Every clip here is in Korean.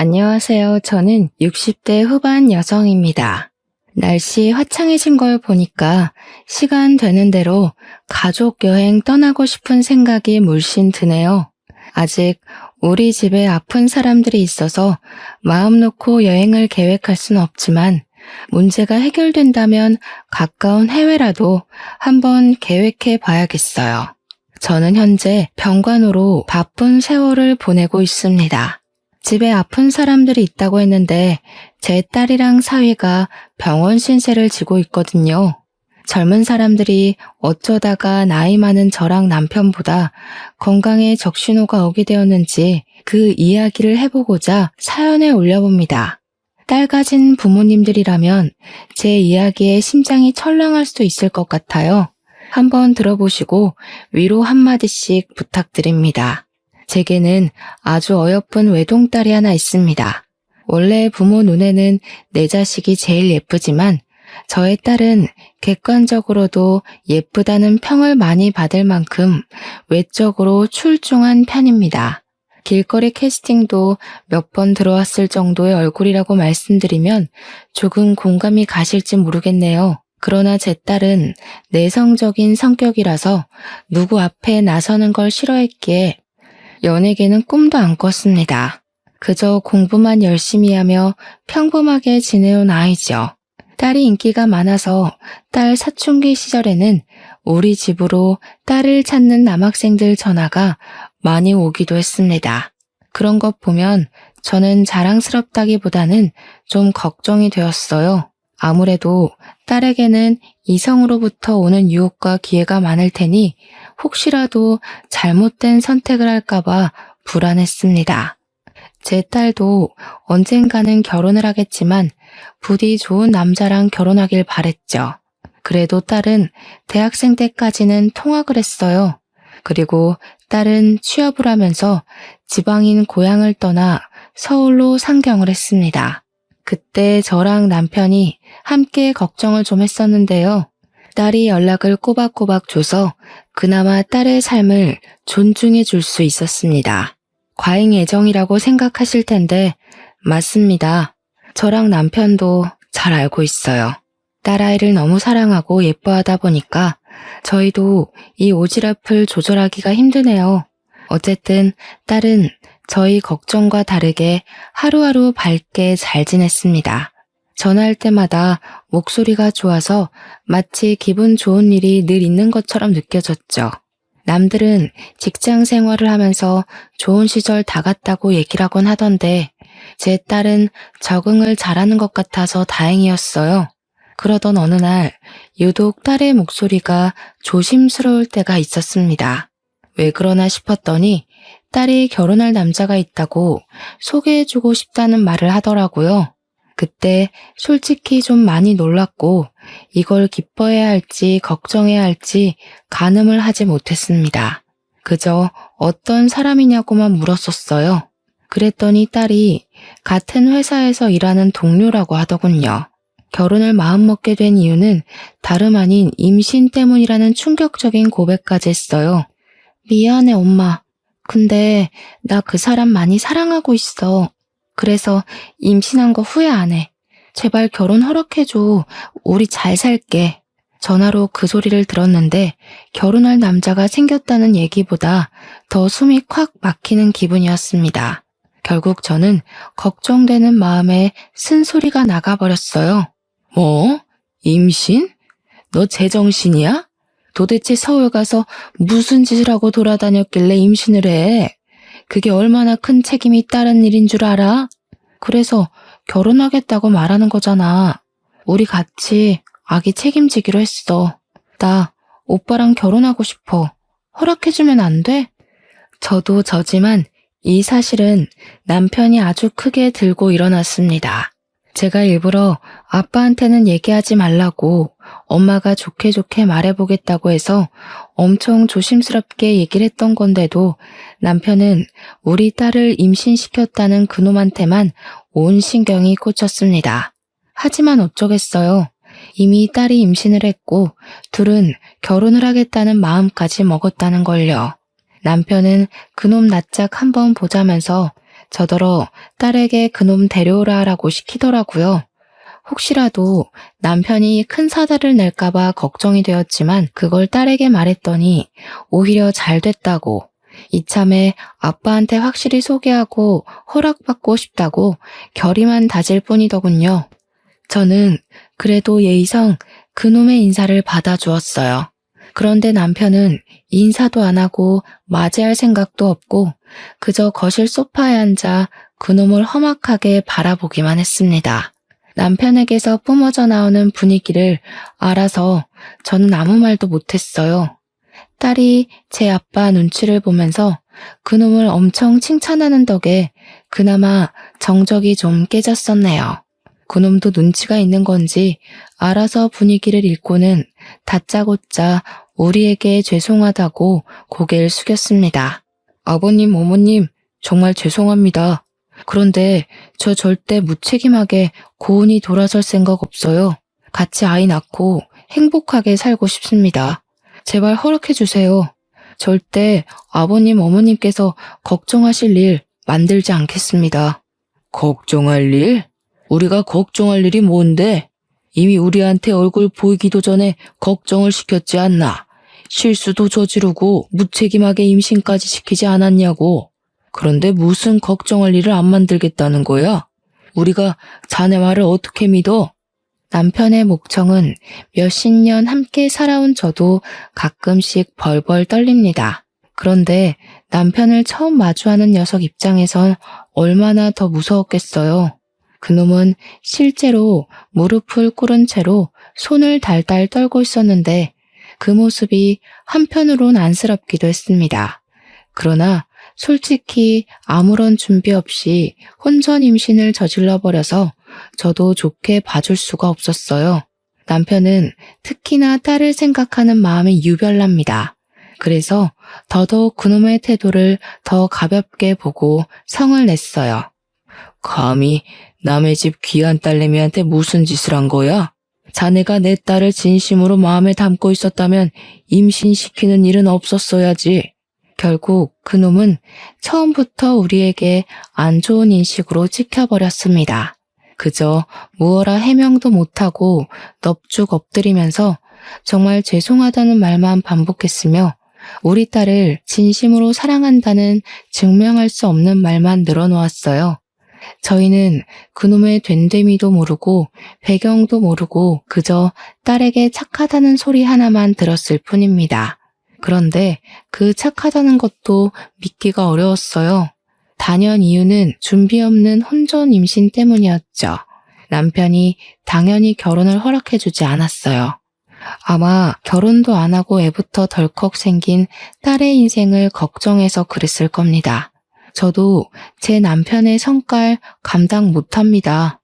안녕하세요. 저는 60대 후반 여성입니다. 날씨 화창해진 걸 보니까 시간 되는 대로 가족 여행 떠나고 싶은 생각이 물씬 드네요. 아직 우리 집에 아픈 사람들이 있어서 마음 놓고 여행을 계획할 순 없지만 문제가 해결된다면 가까운 해외라도 한번 계획해 봐야겠어요. 저는 현재 병간호로 바쁜 세월을 보내고 있습니다. 집에 아픈 사람들이 있다고 했는데 제 딸이랑 사위가 병원 신세를 지고 있거든요. 젊은 사람들이 어쩌다가 나이 많은 저랑 남편보다 건강에 적신호가 오게 되었는지 그 이야기를 해보고자 사연을 올려봅니다. 딸 가진 부모님들이라면 제 이야기에 심장이 철렁할 수도 있을 것 같아요. 한번 들어보시고 위로 한마디씩 부탁드립니다. 제게는 아주 어여쁜 외동딸이 하나 있습니다. 원래 부모 눈에는 내 자식이 제일 예쁘지만 저의 딸은 객관적으로도 예쁘다는 평을 많이 받을 만큼 외적으로 출중한 편입니다. 길거리 캐스팅도 몇 번 들어왔을 정도의 얼굴이라고 말씀드리면 조금 공감이 가실지 모르겠네요. 그러나 제 딸은 내성적인 성격이라서 누구 앞에 나서는 걸 싫어했기에 연예계는 꿈도 안 꿨습니다. 그저 공부만 열심히 하며 평범하게 지내온 아이죠. 딸이 인기가 많아서 딸 사춘기 시절에는 우리 집으로 딸을 찾는 남학생들 전화가 많이 오기도 했습니다. 그런 것 보면 저는 자랑스럽다기보다는 좀 걱정이 되었어요. 아무래도 딸에게는 이성으로부터 오는 유혹과 기회가 많을 테니 혹시라도 잘못된 선택을 할까봐 불안했습니다. 제 딸도 언젠가는 결혼을 하겠지만 부디 좋은 남자랑 결혼하길 바랬죠. 그래도 딸은 대학생 때까지는 통학을 했어요. 그리고 딸은 취업을 하면서 지방인 고향을 떠나 서울로 상경을 했습니다. 그때 저랑 남편이 함께 걱정을 좀 했었는데요. 딸이 연락을 꼬박꼬박 줘서 그나마 딸의 삶을 존중해 줄 수 있었습니다. 과잉 애정이라고 생각하실 텐데 맞습니다. 저랑 남편도 잘 알고 있어요. 딸아이를 너무 사랑하고 예뻐하다 보니까 저희도 이 오지랖을 조절하기가 힘드네요. 어쨌든 딸은 저희 걱정과 다르게 하루하루 밝게 잘 지냈습니다. 전화할 때마다 목소리가 좋아서 마치 기분 좋은 일이 늘 있는 것처럼 느껴졌죠. 남들은 직장 생활을 하면서 좋은 시절 다 갔다고 얘기를 하곤 하던데 제 딸은 적응을 잘하는 것 같아서 다행이었어요. 그러던 어느 날 유독 딸의 목소리가 조심스러울 때가 있었습니다. 왜 그러나 싶었더니 딸이 결혼할 남자가 있다고 소개해주고 싶다는 말을 하더라고요. 그때 솔직히 좀 많이 놀랐고 이걸 기뻐해야 할지 걱정해야 할지 가늠을 하지 못했습니다. 그저 어떤 사람이냐고만 물었었어요. 그랬더니 딸이 같은 회사에서 일하는 동료라고 하더군요. 결혼을 마음먹게 된 이유는 다름 아닌 임신 때문이라는 충격적인 고백까지 했어요. 미안해 엄마. 근데 나 그 사람 많이 사랑하고 있어. 그래서 임신한 거 후회 안 해. 제발 결혼 허락해줘. 우리 잘 살게. 전화로 그 소리를 들었는데 결혼할 남자가 생겼다는 얘기보다 더 숨이 콱 막히는 기분이었습니다. 결국 저는 걱정되는 마음에 쓴소리가 나가버렸어요. 뭐? 임신? 너 제정신이야? 도대체 서울 가서 무슨 짓을 하고 돌아다녔길래 임신을 해? 그게 얼마나 큰 책임이 따른 일인 줄 알아? 그래서 결혼하겠다고 말하는 거잖아. 우리 같이 아기 책임지기로 했어. 나 오빠랑 결혼하고 싶어. 허락해주면 안 돼? 저도 저지만 이 사실은 남편이 아주 크게 들고 일어났습니다. 제가 일부러 아빠한테는 얘기하지 말라고 엄마가 좋게 좋게 말해보겠다고 해서 엄청 조심스럽게 얘기를 했던 건데도 남편은 우리 딸을 임신시켰다는 그놈한테만 온 신경이 꽂혔습니다. 하지만 어쩌겠어요. 이미 딸이 임신을 했고 둘은 결혼을 하겠다는 마음까지 먹었다는 걸요. 남편은 그놈 낯짝 한번 보자면서 저더러 딸에게 그놈 데려오라 하라고 시키더라고요. 혹시라도 남편이 큰 사달을 낼까봐 걱정이 되었지만 그걸 딸에게 말했더니 오히려 잘 됐다고, 이참에 아빠한테 확실히 소개하고 허락받고 싶다고 결의만 다질 뿐이더군요. 저는 그래도 예의상 그놈의 인사를 받아주었어요. 그런데 남편은 인사도 안 하고 맞이할 생각도 없고 그저 거실 소파에 앉아 그놈을 험악하게 바라보기만 했습니다. 남편에게서 뿜어져 나오는 분위기를 알아서 저는 아무 말도 못했어요. 딸이 제 아빠 눈치를 보면서 그놈을 엄청 칭찬하는 덕에 그나마 정적이 좀 깨졌었네요. 그놈도 눈치가 있는 건지 알아서 분위기를 읽고는 다짜고짜 우리에게 죄송하다고 고개를 숙였습니다. 아버님, 어머님, 정말 죄송합니다. 그런데 저 절대 무책임하게 고은이 돌아설 생각 없어요. 같이 아이 낳고 행복하게 살고 싶습니다. 제발 허락해 주세요. 절대 아버님, 어머님께서 걱정하실 일 만들지 않겠습니다. 걱정할 일? 우리가 걱정할 일이 뭔데? 이미 우리한테 얼굴 보이기도 전에 걱정을 시켰지 않나? 실수도 저지르고 무책임하게 임신까지 시키지 않았냐고. 그런데 무슨 걱정할 일을 안 만들겠다는 거야? 우리가 자네 말을 어떻게 믿어? 남편의 목청은 몇십 년 함께 살아온 저도 가끔씩 벌벌 떨립니다. 그런데 남편을 처음 마주하는 녀석 입장에선 얼마나 더 무서웠겠어요. 그놈은 실제로 무릎을 꿇은 채로 손을 달달 떨고 있었는데 그 모습이 한편으론 안쓰럽기도 했습니다. 그러나 솔직히 아무런 준비 없이 혼전 임신을 저질러 버려서 저도 좋게 봐줄 수가 없었어요. 남편은 특히나 딸을 생각하는 마음이 유별납니다. 그래서 더더욱 그놈의 태도를 더 가볍게 보고 성을 냈어요. 감히 남의 집 귀한 딸내미한테 무슨 짓을 한 거야? 자네가 내 딸을 진심으로 마음에 담고 있었다면 임신시키는 일은 없었어야지. 결국 그놈은 처음부터 우리에게 안 좋은 인식으로 찍혀버렸습니다. 그저 무어라 해명도 못하고 넙죽 엎드리면서 정말 죄송하다는 말만 반복했으며 우리 딸을 진심으로 사랑한다는 증명할 수 없는 말만 늘어놓았어요. 저희는 그놈의 된데미도 모르고 배경도 모르고 그저 딸에게 착하다는 소리 하나만 들었을 뿐입니다. 그런데 그 착하다는 것도 믿기가 어려웠어요. 단연 이유는 준비 없는 혼전 임신 때문이었죠. 남편이 당연히 결혼을 허락해주지 않았어요. 아마 결혼도 안 하고 애부터 덜컥 생긴 딸의 인생을 걱정해서 그랬을 겁니다. 저도 제 남편의 성깔 감당 못합니다.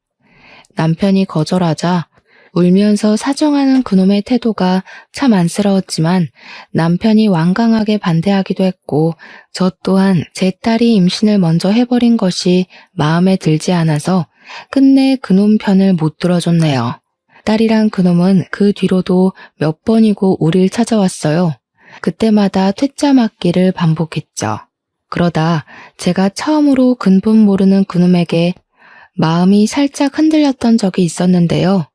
남편이 거절하자 울면서 사정하는 그놈의 태도가 참 안쓰러웠지만 남편이 완강하게 반대하기도 했고 저 또한 제 딸이 임신을 먼저 해버린 것이 마음에 들지 않아서 끝내 그놈 편을 못 들어줬네요. 딸이랑 그놈은 그 뒤로도 몇 번이고 우릴 찾아왔어요. 그때마다 퇴짜 맞기를 반복했죠. 그러다 제가 처음으로 근본 모르는 그놈에게 마음이 살짝 흔들렸던 적이 있었는데요.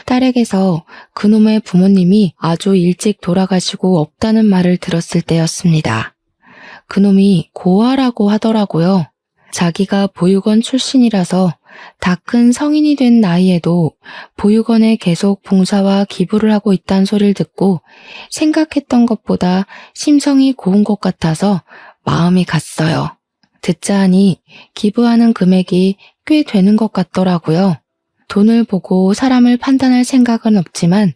딸에게서 그놈의 부모님이 아주 일찍 돌아가시고 없다는 말을 들었을 때였습니다. 그놈이 고아라고 하더라고요. 자기가 보육원 출신이라서 다 큰 성인이 된 나이에도 보육원에 계속 봉사와 기부를 하고 있다는 소리를 듣고 생각했던 것보다 심성이 고운 것 같아서 마음이 갔어요. 듣자 하니 기부하는 금액이 꽤 되는 것 같더라고요. 돈을 보고 사람을 판단할 생각은 없지만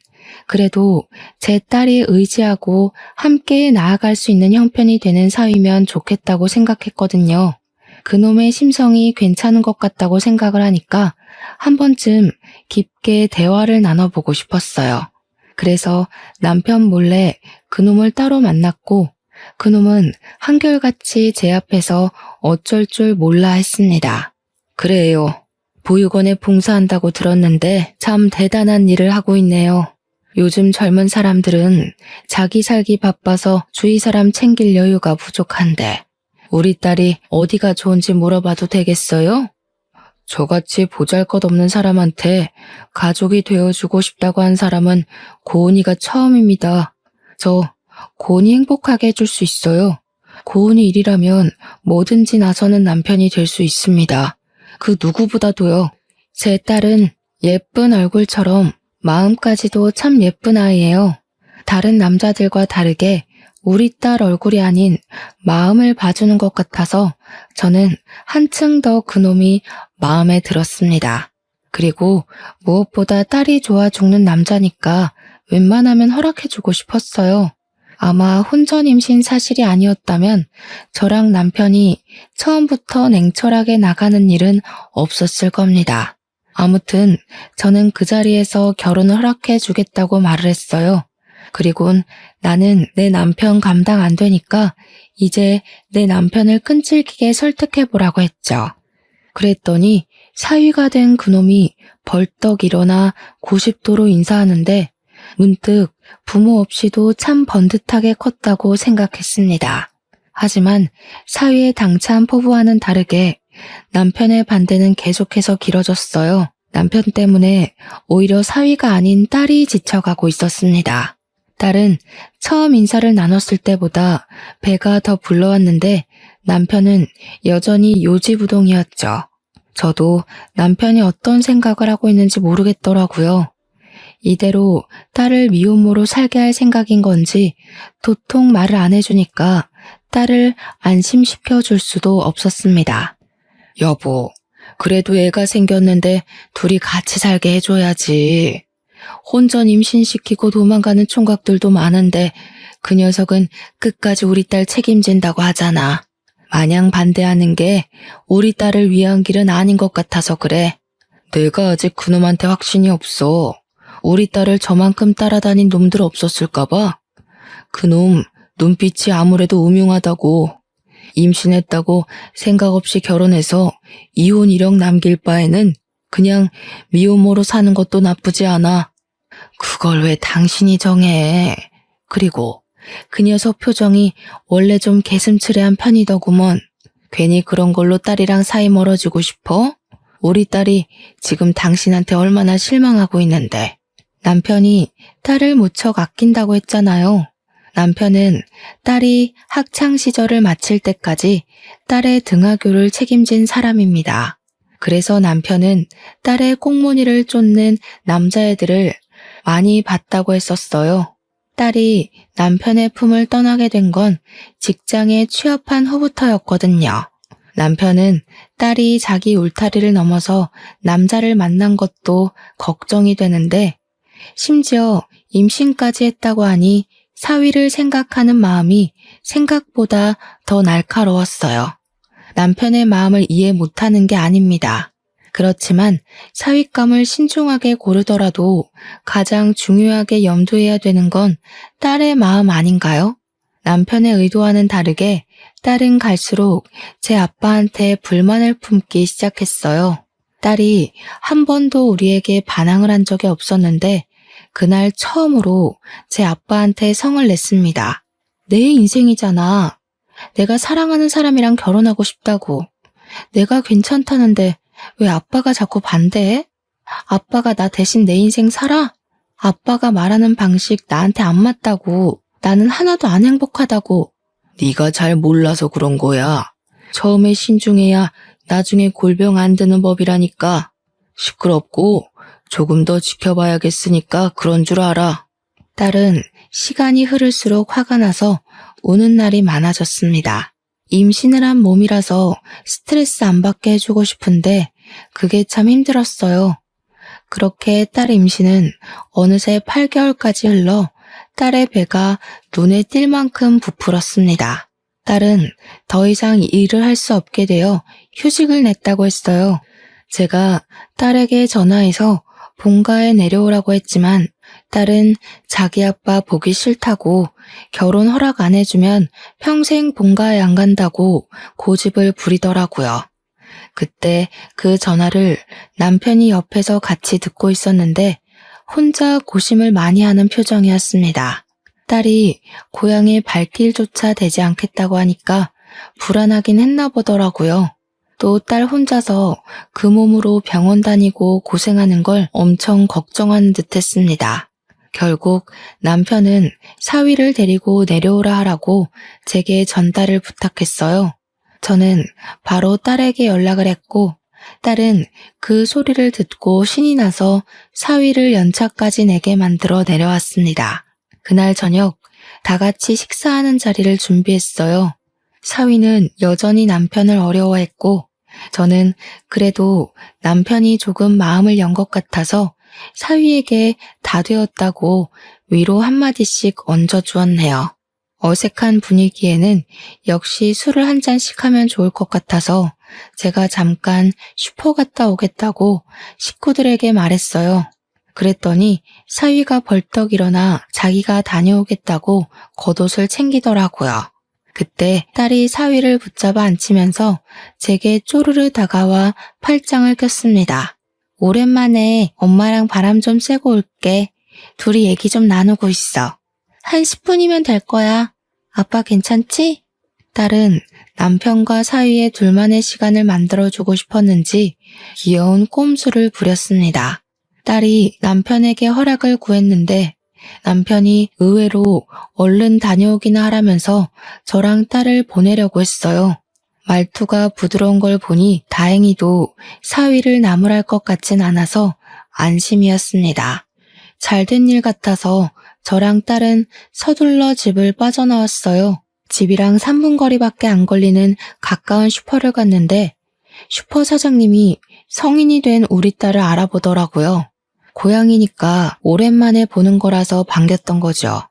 그래도 제 딸이 의지하고 함께 나아갈 수 있는 형편이 되는 사위면 좋겠다고 생각했거든요. 그놈의 심성이 괜찮은 것 같다고 생각을 하니까 한 번쯤 깊게 대화를 나눠보고 싶었어요. 그래서 남편 몰래 그놈을 따로 만났고 그놈은 한결같이 제 앞에서 어쩔 줄 몰라 했습니다. 그래요. 보육원에 봉사한다고 들었는데 참 대단한 일을 하고 있네요. 요즘 젊은 사람들은 자기 살기 바빠서 주위 사람 챙길 여유가 부족한데 우리 딸이 어디가 좋은지 물어봐도 되겠어요? 저같이 보잘것없는 사람한테 가족이 되어주고 싶다고 한 사람은 고은이가 처음입니다. 저 고은이 행복하게 해줄 수 있어요. 고은이 일이라면 뭐든지 나서는 남편이 될 수 있습니다. 그 누구보다도요. 제 딸은 예쁜 얼굴처럼 마음까지도 참 예쁜 아이예요. 다른 남자들과 다르게 우리 딸 얼굴이 아닌 마음을 봐주는 것 같아서 저는 한층 더 그놈이 마음에 들었습니다. 그리고 무엇보다 딸이 좋아 죽는 남자니까 웬만하면 허락해주고 싶었어요. 아마 혼전 임신 사실이 아니었다면 저랑 남편이 처음부터 냉철하게 나가는 일은 없었을 겁니다. 아무튼 저는 그 자리에서 결혼을 허락해 주겠다고 말을 했어요. 그리곤 나는 내 남편 감당 안 되니까 이제 내 남편을 끈질기게 설득해 보라고 했죠. 그랬더니 사위가 된 그놈이 벌떡 일어나 90도로 인사하는데 문득 부모 없이도 참 번듯하게 컸다고 생각했습니다. 하지만 사위의 당찬 포부와는 다르게 남편의 반대는 계속해서 길어졌어요. 남편 때문에 오히려 사위가 아닌 딸이 지쳐가고 있었습니다. 딸은 처음 인사를 나눴을 때보다 배가 더 불러왔는데 남편은 여전히 요지부동이었죠. 저도 남편이 어떤 생각을 하고 있는지 모르겠더라고요. 이대로 딸을 미혼모로 살게 할 생각인 건지 도통 말을 안 해주니까 딸을 안심시켜 줄 수도 없었습니다. 여보, 그래도 애가 생겼는데 둘이 같이 살게 해줘야지. 혼전 임신시키고 도망가는 총각들도 많은데 그 녀석은 끝까지 우리 딸 책임진다고 하잖아. 마냥 반대하는 게 우리 딸을 위한 길은 아닌 것 같아서 그래. 내가 아직 그놈한테 확신이 없어. 우리 딸을 저만큼 따라다닌 놈들 없었을까봐. 그놈 눈빛이 아무래도 음흉하다고. 임신했다고 생각 없이 결혼해서 이혼 이력 남길 바에는 그냥 미혼모로 사는 것도 나쁘지 않아. 그걸 왜 당신이 정해. 그리고 그 녀석 표정이 원래 좀 개슴츠레한 편이더구먼. 괜히 그런 걸로 딸이랑 사이 멀어지고 싶어? 우리 딸이 지금 당신한테 얼마나 실망하고 있는데. 남편이 딸을 무척 아낀다고 했잖아요. 남편은 딸이 학창 시절을 마칠 때까지 딸의 등하교를 책임진 사람입니다. 그래서 남편은 딸의 꽁무니를 쫓는 남자애들을 많이 봤다고 했었어요. 딸이 남편의 품을 떠나게 된 건 직장에 취업한 후부터였거든요. 남편은 딸이 자기 울타리를 넘어서 남자를 만난 것도 걱정이 되는데 심지어 임신까지 했다고 하니 사위를 생각하는 마음이 생각보다 더 날카로웠어요. 남편의 마음을 이해 못하는 게 아닙니다. 그렇지만 사윗감을 신중하게 고르더라도 가장 중요하게 염두해야 되는 건 딸의 마음 아닌가요? 남편의 의도와는 다르게 딸은 갈수록 제 아빠한테 불만을 품기 시작했어요. 딸이 한 번도 우리에게 반항을 한 적이 없었는데 그날 처음으로 제 아빠한테 성을 냈습니다. 내 인생이잖아. 내가 사랑하는 사람이랑 결혼하고 싶다고. 내가 괜찮다는데 왜 아빠가 자꾸 반대해? 아빠가 나 대신 내 인생 살아? 아빠가 말하는 방식 나한테 안 맞다고. 나는 하나도 안 행복하다고. 네가 잘 몰라서 그런 거야. 처음에 신중해야 나중에 골병 안 드는 법이라니까. 시끄럽고 조금 더 지켜봐야겠으니까 그런 줄 알아. 딸은 시간이 흐를수록 화가 나서 우는 날이 많아졌습니다. 임신을 한 몸이라서 스트레스 안 받게 해주고 싶은데 그게 참 힘들었어요. 그렇게 딸의 임신은 어느새 8개월까지 흘러 딸의 배가 눈에 띌 만큼 부풀었습니다. 딸은 더 이상 일을 할 수 없게 되어 휴직을 냈다고 했어요. 제가 딸에게 전화해서 본가에 내려오라고 했지만 딸은 자기 아빠 보기 싫다고 결혼 허락 안 해주면 평생 본가에 안 간다고 고집을 부리더라고요. 그때 그 전화를 남편이 옆에서 같이 듣고 있었는데 혼자 고심을 많이 하는 표정이었습니다. 딸이 고향에 발길조차 되지 않겠다고 하니까 불안하긴 했나 보더라고요. 또 딸 혼자서 그 몸으로 병원 다니고 고생하는 걸 엄청 걱정하는 듯 했습니다. 결국 남편은 사위를 데리고 내려오라 하라고 제게 전달을 부탁했어요. 저는 바로 딸에게 연락을 했고 딸은 그 소리를 듣고 신이 나서 사위를 연차까지 내게 만들어 내려왔습니다. 그날 저녁 다 같이 식사하는 자리를 준비했어요. 사위는 여전히 남편을 어려워했고 저는 그래도 남편이 조금 마음을 연 것 같아서 사위에게 다 되었다고 위로 한마디씩 얹어주었네요. 어색한 분위기에는 역시 술을 한 잔씩 하면 좋을 것 같아서 제가 잠깐 슈퍼 갔다 오겠다고 식구들에게 말했어요. 그랬더니 사위가 벌떡 일어나 자기가 다녀오겠다고 겉옷을 챙기더라고요. 그때 딸이 사위를 붙잡아 앉히면서 제게 쪼르르 다가와 팔짱을 꼈습니다. 오랜만에 엄마랑 바람 좀 쐬고 올게. 둘이 얘기 좀 나누고 있어. 한 10분이면 될 거야. 아빠 괜찮지? 딸은 남편과 사위의 둘만의 시간을 만들어주고 싶었는지 귀여운 꼼수를 부렸습니다. 딸이 남편에게 허락을 구했는데 남편이 의외로 얼른 다녀오기나 하라면서 저랑 딸을 보내려고 했어요. 말투가 부드러운 걸 보니 다행히도 사위를 나무랄 것 같진 않아서 안심이었습니다. 잘된 일 같아서 저랑 딸은 서둘러 집을 빠져나왔어요. 집이랑 3분 거리밖에 안 걸리는 가까운 슈퍼를 갔는데 슈퍼 사장님이 성인이 된 우리 딸을 알아보더라고요. 고양이니까 오랜만에 보는 거라서 반겼던 거죠.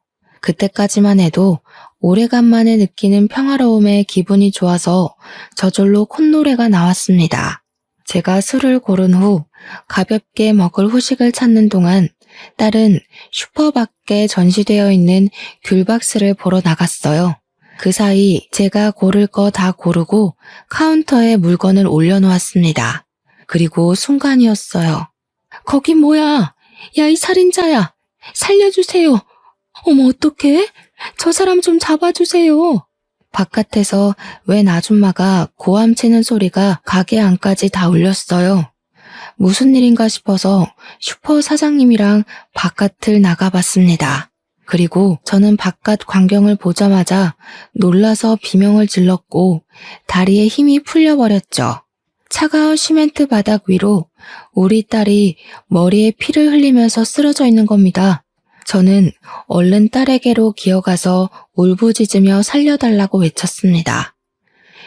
그때까지만 해도 오래간만에 느끼는 평화로움에 기분이 좋아서 저절로 콧노래가 나왔습니다. 제가 술을 고른 후 가볍게 먹을 후식을 찾는 동안 딸은 슈퍼 밖에 전시되어 있는 귤박스를 보러 나갔어요. 그 사이 제가 고를 거 다 고르고 카운터에 물건을 올려놓았습니다. 그리고 순간이었어요. 거기 뭐야? 야, 이 살인자야! 살려주세요! 어머, 어떡해? 저 사람 좀 잡아주세요! 바깥에서 웬 아줌마가 고함 치는 소리가 가게 안까지 다 울렸어요. 무슨 일인가 싶어서 슈퍼 사장님이랑 바깥을 나가봤습니다. 그리고 저는 바깥 광경을 보자마자 놀라서 비명을 질렀고 다리에 힘이 풀려버렸죠. 차가운 시멘트 바닥 위로 우리 딸이 머리에 피를 흘리면서 쓰러져 있는 겁니다. 저는 얼른 딸에게로 기어가서 울부짖으며 살려달라고 외쳤습니다.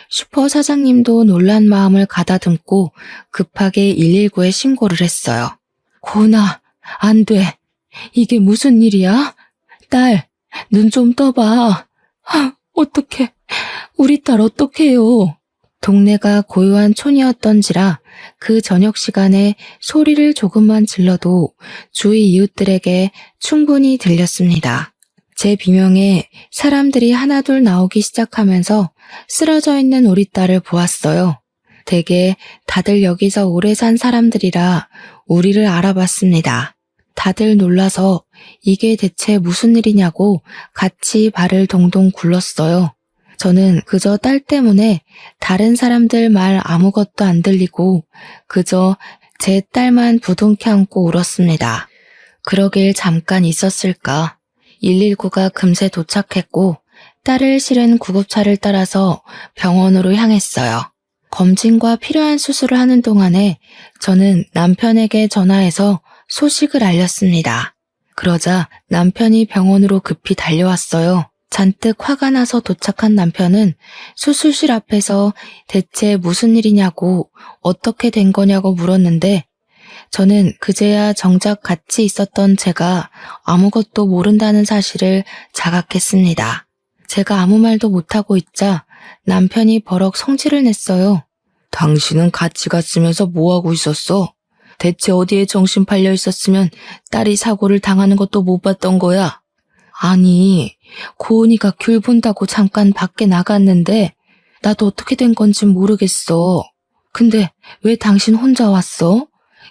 슈퍼 사장님도 놀란 마음을 가다듬고 급하게 119에 신고를 했어요. 고은아, 안 돼. 이게 무슨 일이야? 딸, 눈 좀 떠봐. 어떡해. 우리 딸 어떡해요. 동네가 고요한 촌이었던지라 그 저녁 시간에 소리를 조금만 질러도 주위 이웃들에게 충분히 들렸습니다. 제 비명에 사람들이 하나둘 나오기 시작하면서 쓰러져 있는 우리 딸을 보았어요. 대개 다들 여기서 오래 산 사람들이라 우리를 알아봤습니다. 다들 놀라서 이게 대체 무슨 일이냐고 같이 발을 동동 굴렀어요. 저는 그저 딸 때문에 다른 사람들 말 아무것도 안 들리고 그저 제 딸만 부둥켜 안고 울었습니다. 그러길 잠깐 있었을까. 119가 금세 도착했고 딸을 실은 구급차를 따라서 병원으로 향했어요. 검진과 필요한 수술을 하는 동안에 저는 남편에게 전화해서 소식을 알렸습니다. 그러자 남편이 병원으로 급히 달려왔어요. 잔뜩 화가 나서 도착한 남편은 수술실 앞에서 대체 무슨 일이냐고 어떻게 된 거냐고 물었는데 저는 그제야 정작 같이 있었던 제가 아무것도 모른다는 사실을 자각했습니다. 제가 아무 말도 못하고 있자 남편이 버럭 성질을 냈어요. 당신은 같이 갔으면서 뭐하고 있었어? 대체 어디에 정신 팔려 있었으면 딸이 사고를 당하는 것도 못 봤던 거야? 아니, 고은이가 귤 본다고 잠깐 밖에 나갔는데 나도 어떻게 된 건지 모르겠어. 근데 왜 당신 혼자 왔어?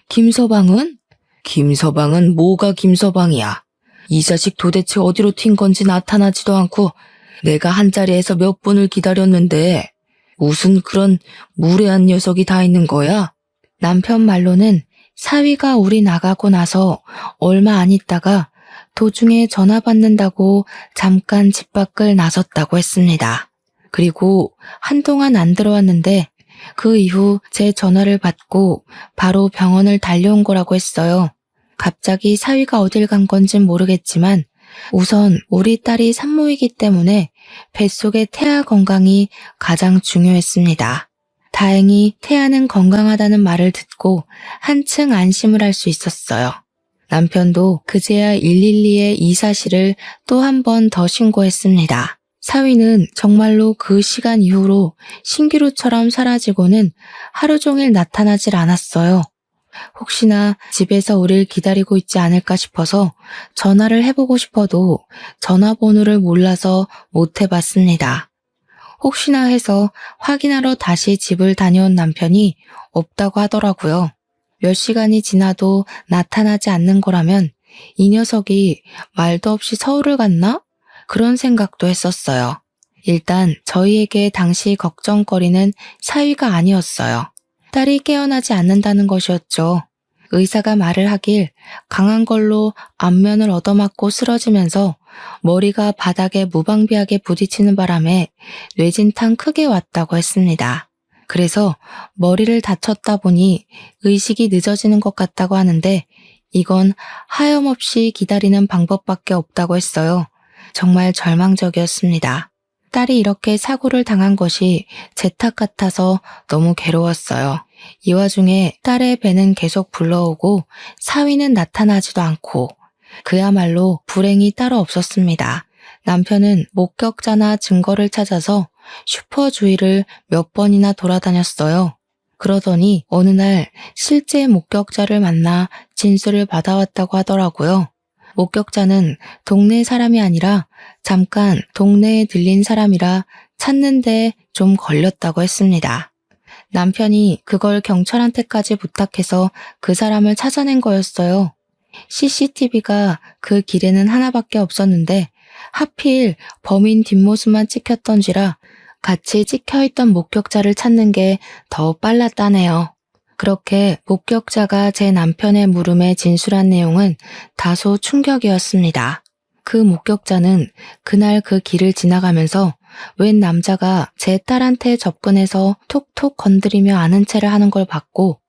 김서방은? 김서방은 뭐가 김서방이야? 이 자식 도대체 어디로 튄 건지 나타나지도 않고 내가 한 자리에서 몇 분을 기다렸는데 무슨 그런 무례한 녀석이 다 있는 거야? 남편 말로는 사위가 우리 나가고 나서 얼마 안 있다가 도중에 전화 받는다고 잠깐 집 밖을 나섰다고 했습니다. 그리고 한동안 안 들어왔는데 그 이후 제 전화를 받고 바로 병원을 달려온 거라고 했어요. 갑자기 사위가 어딜 간 건진 모르겠지만 우선 우리 딸이 산모이기 때문에 뱃속의 태아 건강이 가장 중요했습니다. 다행히 태아는 건강하다는 말을 듣고 한층 안심을 할 수 있었어요. 남편도 그제야 112에 이 사실을 또 한 번 더 신고했습니다. 사위는 정말로 그 시간 이후로 신기루처럼 사라지고는 하루 종일 나타나질 않았어요. 혹시나 집에서 우릴 기다리고 있지 않을까 싶어서 전화를 해보고 싶어도 전화번호를 몰라서 못 해봤습니다. 혹시나 해서 확인하러 다시 집을 다녀온 남편이 없다고 하더라고요. 몇 시간이 지나도 나타나지 않는 거라면 이 녀석이 말도 없이 서울을 갔나? 그런 생각도 했었어요. 일단 저희에게 당시 걱정거리는 사위가 아니었어요. 딸이 깨어나지 않는다는 것이었죠. 의사가 말을 하길 강한 걸로 안면을 얻어맞고 쓰러지면서 머리가 바닥에 무방비하게 부딪히는 바람에 뇌진탕 크게 왔다고 했습니다. 그래서 머리를 다쳤다 보니 의식이 늦어지는 것 같다고 하는데 이건 하염없이 기다리는 방법밖에 없다고 했어요. 정말 절망적이었습니다. 딸이 이렇게 사고를 당한 것이 제 탓 같아서 너무 괴로웠어요. 이 와중에 딸의 배는 계속 불러오고 사위는 나타나지도 않고 그야말로 불행이 따로 없었습니다. 남편은 목격자나 증거를 찾아서 슈퍼 주위를 몇 번이나 돌아다녔어요. 그러더니 어느 날 실제 목격자를 만나 진술을 받아왔다고 하더라고요. 목격자는 동네 사람이 아니라 잠깐 동네에 들린 사람이라 찾는데 좀 걸렸다고 했습니다. 남편이 그걸 경찰한테까지 부탁해서 그 사람을 찾아낸 거였어요. CCTV가 그 길에는 하나밖에 없었는데 하필 범인 뒷모습만 찍혔던지라 같이 찍혀있던 목격자를 찾는 게 더 빨랐다네요. 그렇게 목격자가 제 남편의 물음에 진술한 내용은 다소 충격이었습니다. 그 목격자는 그날 그 길을 지나가면서 웬 남자가 제 딸한테 접근해서 톡톡 건드리며 아는 체를 하는 걸 봤고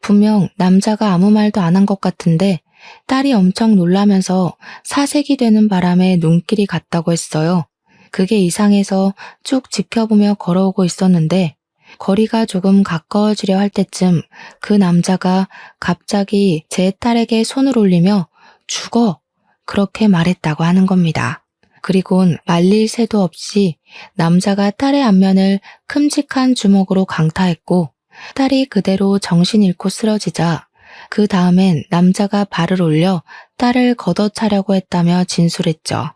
분명 남자가 아무 말도 안 한 것 같은데 딸이 엄청 놀라면서 사색이 되는 바람에 눈길이 갔다고 했어요. 그게 이상해서 쭉 지켜보며 걸어오고 있었는데 거리가 조금 가까워지려 할 때쯤 그 남자가 갑자기 제 딸에게 손을 올리며 죽어! 그렇게 말했다고 하는 겁니다. 그리곤 말릴 새도 없이 남자가 딸의 안면을 큼직한 주먹으로 강타했고 딸이 그대로 정신 잃고 쓰러지자 그 다음엔 남자가 발을 올려 딸을 걷어차려고 했다며 진술했죠.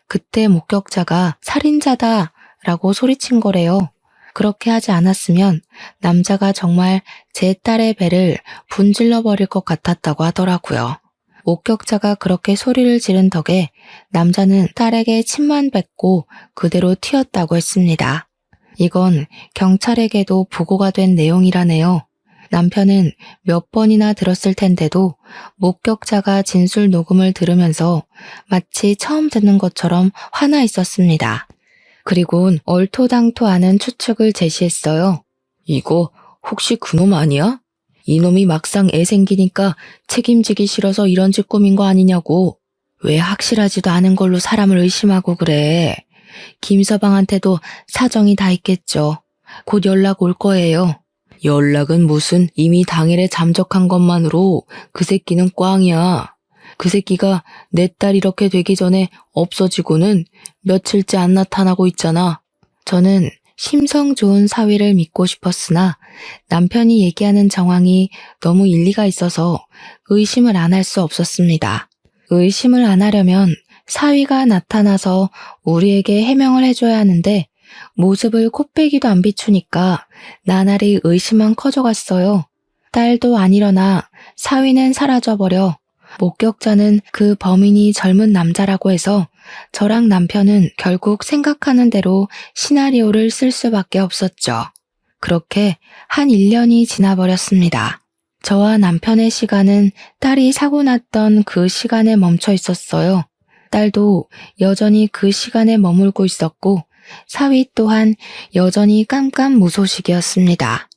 그때 목격자가 살인자다 라고 소리친 거래요. 그렇게 하지 않았으면 남자가 정말 제 딸의 배를 분질러 버릴 것 같았다고 하더라고요. 목격자가 그렇게 소리를 지른 덕에 남자는 딸에게 침만 뱉고 그대로 튀었다고 했습니다. 이건 경찰에게도 보고가 된 내용이라네요. 남편은 몇 번이나 들었을 텐데도 목격자가 진술 녹음을 들으면서 마치 처음 듣는 것처럼 화나 있었습니다. 그리곤 얼토당토않은 추측을 제시했어요. 이거 혹시 그놈 아니야? 이놈이 막상 애 생기니까 책임지기 싫어서 이런 짓 꾸민 거 아니냐고. 왜 확실하지도 않은 걸로 사람을 의심하고 그래. 김서방한테도 사정이 다 있겠죠. 곧 연락 올 거예요. 연락은 무슨 이미 당일에 잠적한 것만으로 그 새끼는 꽝이야. 그 새끼가 내 딸 이렇게 되기 전에 없어지고는 며칠째 안 나타나고 있잖아. 저는 심성 좋은 사위를 믿고 싶었으나 남편이 얘기하는 정황이 너무 일리가 있어서 의심을 안 할 수 없었습니다. 의심을 안 하려면 사위가 나타나서 우리에게 해명을 해줘야 하는데 모습을 코빼기도 안 비추니까 나날이 의심만 커져갔어요. 딸도 안 일어나 사위는 사라져버려 목격자는 그 범인이 젊은 남자라고 해서 저랑 남편은 결국 생각하는 대로 시나리오를 쓸 수밖에 없었죠. 그렇게 한 1년이 지나버렸습니다. 저와 남편의 시간은 딸이 사고 났던 그 시간에 멈춰 있었어요. 딸도 여전히 그 시간에 머물고 있었고 사위 또한 여전히 깜깜무소식이었습니다.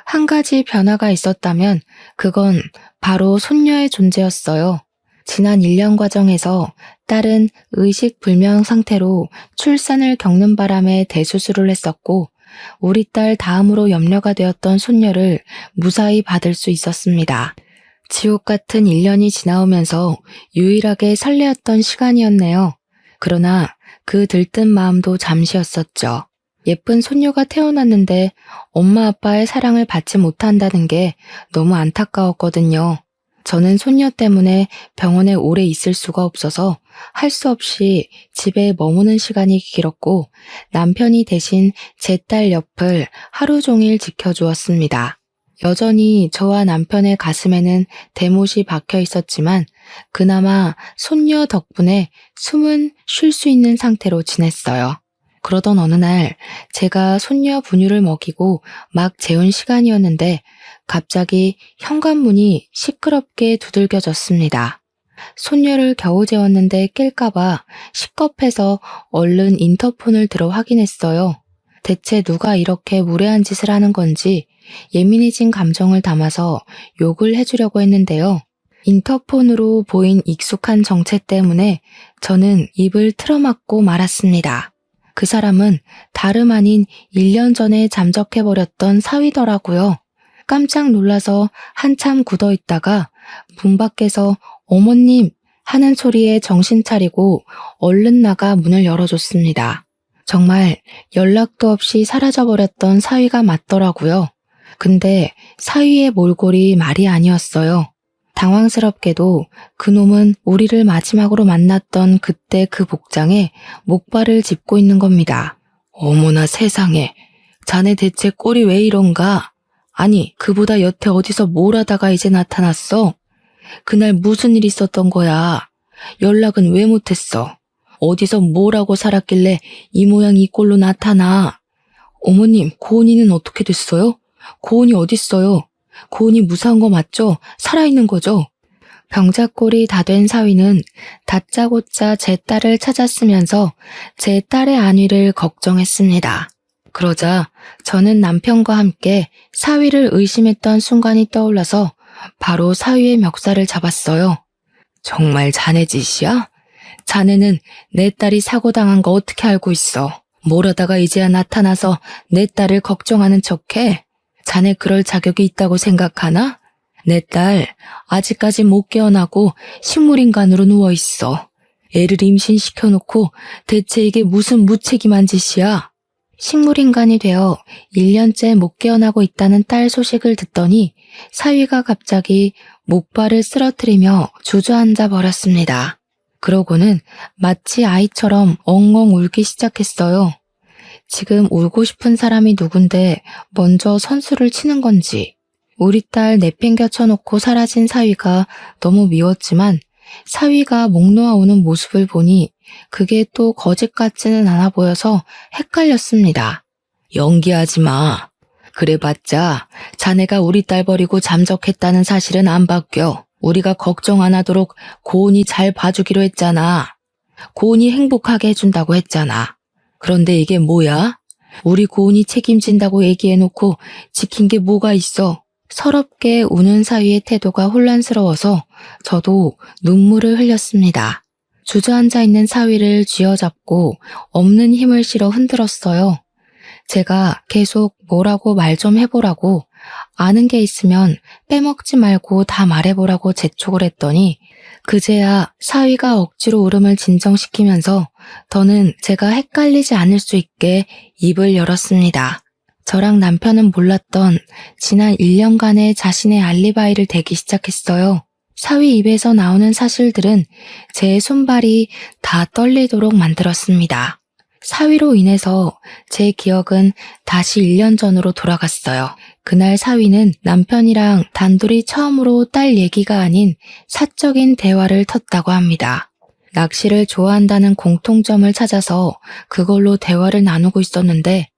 한 가지 변화가 있었다면 그건 바로 손녀의 존재였어요. 지난 1년 과정에서 딸은 의식불명 상태로 출산을 겪는 바람에 대수술을 했었고 우리 딸 다음으로 염려가 되었던 손녀를 무사히 받을 수 있었습니다. 지옥 같은 1년이 지나오면서 유일하게 설레었던 시간이었네요. 그러나 그 들뜬 마음도 잠시였었죠. 예쁜 손녀가 태어났는데 엄마 아빠의 사랑을 받지 못한다는 게 너무 안타까웠거든요. 저는 손녀 때문에 병원에 오래 있을 수가 없어서 할 수 없이 집에 머무는 시간이 길었고 남편이 대신 제 딸 옆을 하루 종일 지켜주었습니다. 여전히 저와 남편의 가슴에는 대못이 박혀 있었지만 그나마 손녀 덕분에 숨은 쉴 수 있는 상태로 지냈어요. 그러던 어느 날 제가 손녀 분유를 먹이고 막 재운 시간이었는데 갑자기 현관문이 시끄럽게 두들겨졌습니다. 손녀를 겨우 재웠는데 깰까봐 식겁해서 얼른 인터폰을 들어 확인했어요. 대체 누가 이렇게 무례한 짓을 하는 건지 예민해진 감정을 담아서 욕을 해주려고 했는데요. 인터폰으로 보인 익숙한 정체 때문에 저는 입을 틀어막고 말았습니다. 그 사람은 다름 아닌 1년 전에 잠적해버렸던 사위더라고요. 깜짝 놀라서 한참 굳어 있다가 문 밖에서 어머님 하는 소리에 정신 차리고 얼른 나가 문을 열어줬습니다. 정말 연락도 없이 사라져버렸던 사위가 맞더라고요. 근데 사위의 몰골이 말이 아니었어요. 당황스럽게도 그놈은 우리를 마지막으로 만났던 그때 그 복장에 목발을 짚고 있는 겁니다. 어머나 세상에, 자네 대체 꼴이 왜 이런가? 아니, 그보다 여태 어디서 뭘 하다가 이제 나타났어? 그날 무슨 일 있었던 거야? 연락은 왜 못했어? 어디서 뭘 하고 살았길래 이 모양 이 꼴로 나타나? 어머님, 고은이는 어떻게 됐어요? 고은이 어딨어요? 고은이 무사한 거 맞죠? 살아있는 거죠? 병자꼴이 다 된 사위는 다짜고짜 제 딸을 찾았으면서 제 딸의 안위를 걱정했습니다. 그러자 저는 남편과 함께 사위를 의심했던 순간이 떠올라서 바로 사위의 멱살을 잡았어요. 정말 자네 짓이야? 자네는 내 딸이 사고당한 거 어떻게 알고 있어? 뭘 하다가 이제야 나타나서 내 딸을 걱정하는 척해? 자네 그럴 자격이 있다고 생각하나? 내 딸 아직까지 못 깨어나고 식물인간으로 누워있어. 애를 임신시켜놓고 대체 이게 무슨 무책임한 짓이야? 식물인간이 되어 1년째 못 깨어나고 있다는 딸 소식을 듣더니 사위가 갑자기 목발을 쓰러뜨리며 주저앉아 버렸습니다. 그러고는 마치 아이처럼 엉엉 울기 시작했어요. 지금 울고 싶은 사람이 누군데 먼저 선수를 치는 건지. 우리 딸 내팽겨 쳐놓고 사라진 사위가 너무 미웠지만 사위가 목 놓아 우는 모습을 보니 그게 또 거짓 같지는 않아 보여서 헷갈렸습니다. 연기하지 마. 그래봤자 자네가 우리 딸 버리고 잠적했다는 사실은 안 바뀌어. 우리가 걱정 안 하도록 고은이 잘 봐주기로 했잖아. 고은이 행복하게 해준다고 했잖아. 그런데 이게 뭐야? 우리 고은이 책임진다고 얘기해놓고 지킨 게 뭐가 있어? 서럽게 우는 사위의 태도가 혼란스러워서 저도 눈물을 흘렸습니다. 주저앉아 있는 사위를 쥐어잡고 없는 힘을 실어 흔들었어요. 제가 계속 뭐라고 말 좀 해보라고, 아는 게 있으면 빼먹지 말고 다 말해보라고 재촉을 했더니 그제야 사위가 억지로 울음을 진정시키면서 더는 제가 헷갈리지 않을 수 있게 입을 열었습니다. 저랑 남편은 몰랐던 지난 1년간의 자신의 알리바이를 대기 시작했어요. 사위 입에서 나오는 사실들은 제 손발이 다 떨리도록 만들었습니다. 사위로 인해서 제 기억은 다시 1년 전으로 돌아갔어요. 그날 사위는 남편이랑 단둘이 처음으로 딸 얘기가 아닌 사적인 대화를 텄다고 합니다. 낚시를 좋아한다는 공통점을 찾아서 그걸로 대화를 나누고 있었는데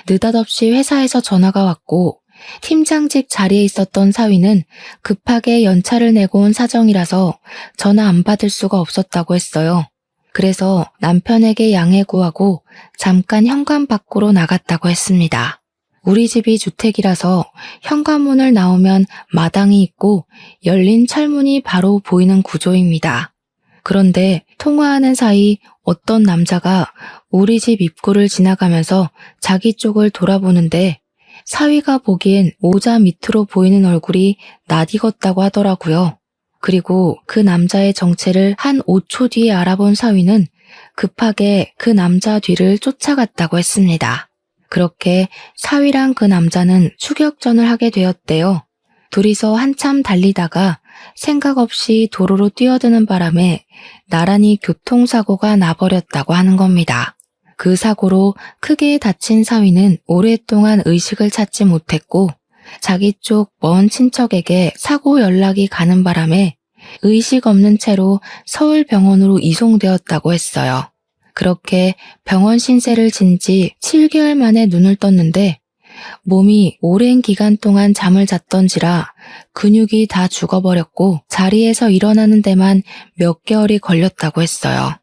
느닷없이 회사에서 전화가 왔고 팀장직 자리에 있었던 사위는 급하게 연차를 내고 온 사정이라서 전화 안 받을 수가 없었다고 했어요. 그래서 남편에게 양해 구하고 잠깐 현관 밖으로 나갔다고 했습니다. 우리 집이 주택이라서 현관문을 나오면 마당이 있고 열린 철문이 바로 보이는 구조입니다. 그런데 통화하는 사이 어떤 남자가 우리 집 입구를 지나가면서 자기 쪽을 돌아보는데 사위가 보기엔 모자 밑으로 보이는 얼굴이 낯익었다고 하더라고요. 그리고 그 남자의 정체를 한 5초 뒤에 알아본 사위는 급하게 그 남자 뒤를 쫓아갔다고 했습니다. 그렇게 사위랑 그 남자는 추격전을 하게 되었대요. 둘이서 한참 달리다가 생각 없이 도로로 뛰어드는 바람에 나란히 교통사고가 나버렸다고 하는 겁니다. 그 사고로 크게 다친 사위는 오랫동안 의식을 찾지 못했고 자기 쪽 먼 친척에게 사고 연락이 가는 바람에 의식 없는 채로 서울병원으로 이송되었다고 했어요. 그렇게 병원 신세를 진 지 7개월 만에 눈을 떴는데 몸이 오랜 기간 동안 잠을 잤던지라 근육이 다 죽어버렸고 자리에서 일어나는 데만 몇 개월이 걸렸다고 했어요.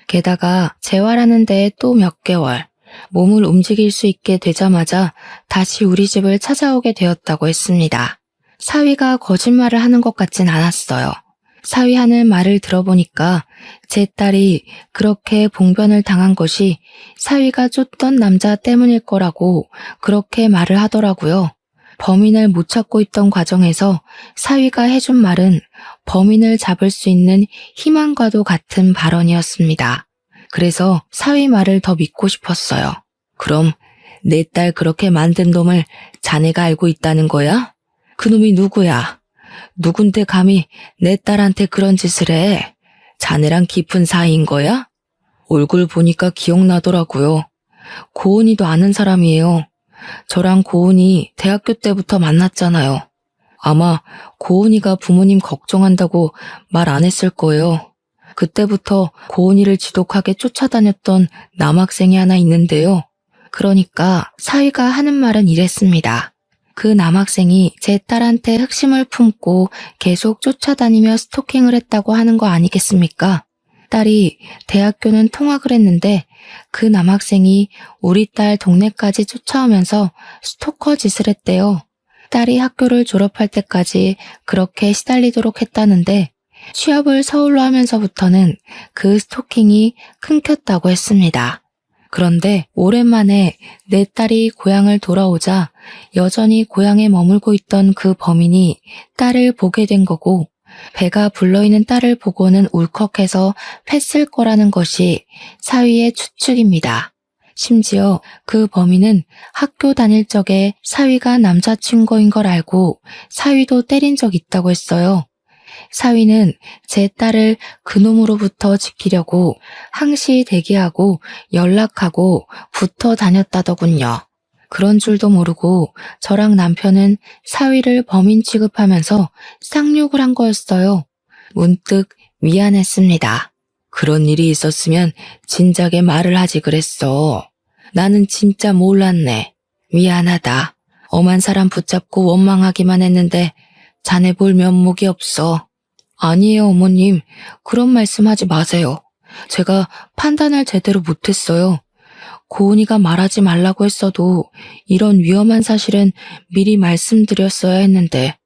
게다가 재활하는 데에 또 몇 개월, 몸을 움직일 수 있게 되자마자 다시 우리 집을 찾아오게 되었다고 했습니다. 사위가 거짓말을 하는 것 같진 않았어요. 사위 하는 말을 들어보니까 제 딸이 그렇게 봉변을 당한 것이 사위가 쫓던 남자 때문일 거라고 그렇게 말을 하더라고요. 범인을 못 찾고 있던 과정에서 사위가 해준 말은 범인을 잡을 수 있는 희망과도 같은 발언이었습니다. 그래서 사위 말을 더 믿고 싶었어요. 그럼 내 딸 그렇게 만든 놈을 자네가 알고 있다는 거야? 그놈이 누구야? 누군데 감히 내 딸한테 그런 짓을 해? 자네랑 깊은 사이인 거야? 얼굴 보니까 기억나더라고요. 고은이도 아는 사람이에요. 저랑 고은이 대학교 때부터 만났잖아요. 아마 고은이가 부모님 걱정한다고 말 안 했을 거예요. 그때부터 고은이를 지독하게 쫓아다녔던 남학생이 하나 있는데요. 그러니까 사위가 하는 말은 이랬습니다. 그 남학생이 제 딸한테 흑심을 품고 계속 쫓아다니며 스토킹을 했다고 하는 거 아니겠습니까? 딸이 대학교는 통학을 했는데 그 남학생이 우리 딸 동네까지 쫓아오면서 스토커 짓을 했대요. 딸이 학교를 졸업할 때까지 그렇게 시달리도록 했다는데 취업을 서울로 하면서부터는 그 스토킹이 끊겼다고 했습니다. 그런데 오랜만에 내 딸이 고향을 돌아오자 여전히 고향에 머물고 있던 그 범인이 딸을 보게 된 거고 배가 불러있는 딸을 보고는 울컥해서 팼을 거라는 것이 사위의 추측입니다. 심지어 그 범인은 학교 다닐 적에 사위가 남자친구인 걸 알고 사위도 때린 적 있다고 했어요. 사위는 제 딸을 그놈으로부터 지키려고 항시 대기하고 연락하고 붙어 다녔다더군요. 그런 줄도 모르고 저랑 남편은 사위를 범인 취급하면서 쌍욕을 한 거였어요. 문득 미안했습니다. 그런 일이 있었으면 진작에 말을 하지 그랬어. 나는 진짜 몰랐네. 미안하다. 엄한 사람 붙잡고 원망하기만 했는데 자네 볼 면목이 없어. 아니에요, 어머님. 그런 말씀하지 마세요. 제가 판단을 제대로 못했어요. 고은이가 말하지 말라고 했어도 이런 위험한 사실은 미리 말씀드렸어야 했는데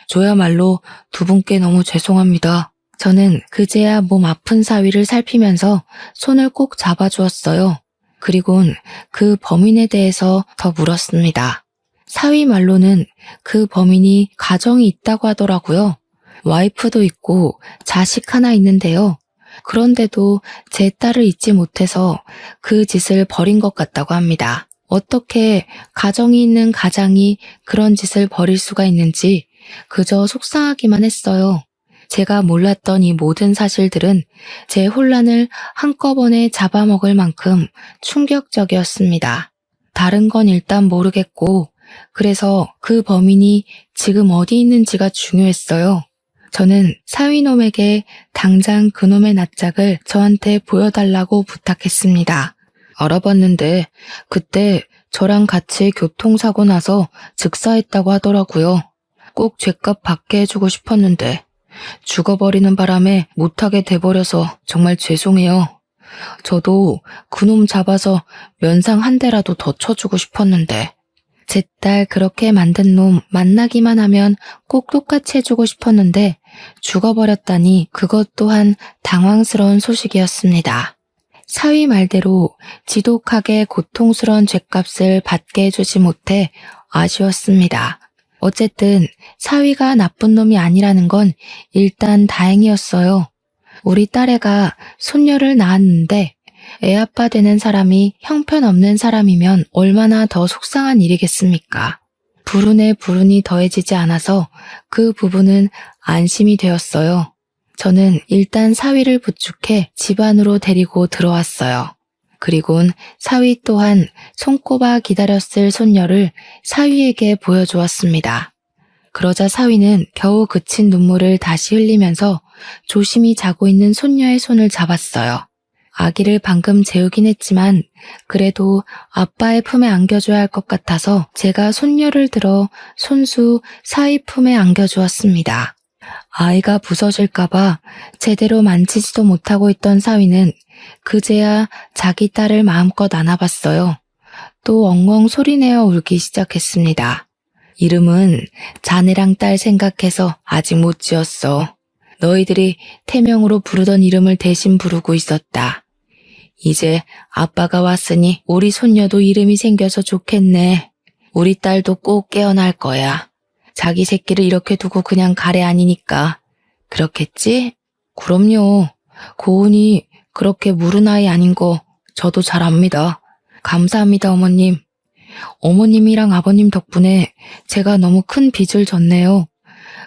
저야말로 두 분께 너무 죄송합니다. 저는 그제야 몸 아픈 사위를 살피면서 손을 꼭 잡아주었어요. 그리곤 그 범인에 대해서 더 물었습니다. 사위 말로는 그 범인이 가정이 있다고 하더라고요. 와이프도 있고 자식 하나 있는데요. 그런데도 제 딸을 잊지 못해서 그 짓을 벌인 것 같다고 합니다. 어떻게 가정이 있는 가장이 그런 짓을 벌일 수가 있는지 그저 속상하기만 했어요. 제가 몰랐던 이 모든 사실들은 제 혼란을 한꺼번에 잡아먹을 만큼 충격적이었습니다. 다른 건 일단 모르겠고 그래서 그 범인이 지금 어디 있는지가 중요했어요. 저는 사위놈에게 당장 그놈의 낯짝을 저한테 보여달라고 부탁했습니다. 알아봤는데 그때 저랑 같이 교통사고 나서 즉사했다고 하더라고요. 꼭 죗값 받게 해주고 싶었는데 죽어버리는 바람에 못하게 돼버려서 정말 죄송해요. 저도 그놈 잡아서 면상 한 대라도 더 쳐주고 싶었는데 제 딸 그렇게 만든 놈 만나기만 하면 꼭 똑같이 해주고 싶었는데 죽어버렸다니 그것 또한 당황스러운 소식이었습니다. 사위 말대로 지독하게 고통스러운 죗값을 받게 해주지 못해 아쉬웠습니다. 어쨌든 사위가 나쁜 놈이 아니라는 건 일단 다행이었어요. 우리 딸애가 손녀를 낳았는데 애아빠 되는 사람이 형편없는 사람이면 얼마나 더 속상한 일이겠습니까? 불운에 불운이 더해지지 않아서 그 부분은 안심이 되었어요. 저는 일단 사위를 부축해 집 안으로 데리고 들어왔어요. 그리곤 사위 또한 손꼽아 기다렸을 손녀를 사위에게 보여주었습니다. 그러자 사위는 겨우 그친 눈물을 다시 흘리면서 조심히 자고 있는 손녀의 손을 잡았어요. 아기를 방금 재우긴 했지만 그래도 아빠의 품에 안겨줘야 할 것 같아서 제가 손녀를 들어 손수 사위 품에 안겨주었습니다. 아이가 부서질까봐 제대로 만지지도 못하고 있던 사위는 그제야 자기 딸을 마음껏 안아봤어요. 또 엉엉 소리내어 울기 시작했습니다. 이름은 자네랑 딸 생각해서 아직 못 지었어. 너희들이 태명으로 부르던 이름을 대신 부르고 있었다. 이제 아빠가 왔으니 우리 손녀도 이름이 생겨서 좋겠네. 우리 딸도 꼭 깨어날 거야. 자기 새끼를 이렇게 두고 그냥 가래 아니니까. 그렇겠지? 그럼요. 고은이 그렇게 무른 아이 아닌 거 저도 잘 압니다. 감사합니다, 어머님. 어머님이랑 아버님 덕분에 제가 너무 큰 빚을 졌네요.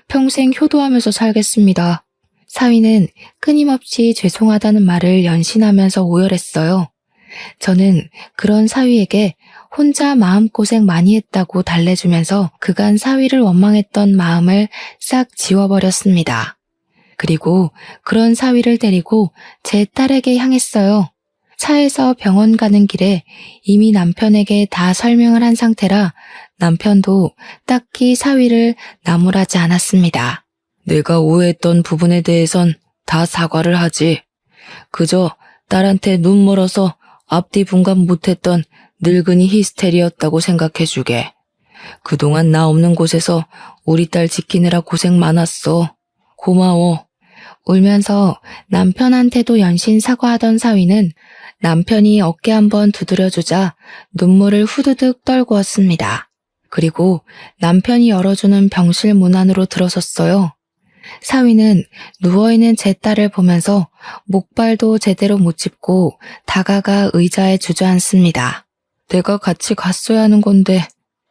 평생 효도하면서 살겠습니다. 사위는 끊임없이 죄송하다는 말을 연신하면서 오열했어요. 저는 그런 사위에게 혼자 마음고생 많이 했다고 달래주면서 그간 사위를 원망했던 마음을 싹 지워버렸습니다. 그리고 그런 사위를 데리고 제 딸에게 향했어요. 차에서 병원 가는 길에 이미 남편에게 다 설명을 한 상태라 남편도 딱히 사위를 나무라지 않았습니다. 내가 오해했던 부분에 대해선 다 사과를 하지. 그저 딸한테 눈 멀어서 앞뒤 분간 못했던 늙은이 히스테리였다고 생각해주게. 그동안 나 없는 곳에서 우리 딸 지키느라 고생 많았어. 고마워. 울면서 남편한테도 연신 사과하던 사위는 남편이 어깨 한번 두드려주자 눈물을 후두둑 떨구었습니다. 그리고 남편이 열어주는 병실 문 안으로 들어섰어요. 사위는 누워있는 제 딸을 보면서 목발도 제대로 못 짚고 다가가 의자에 주저앉습니다. 내가 같이 갔어야 하는 건데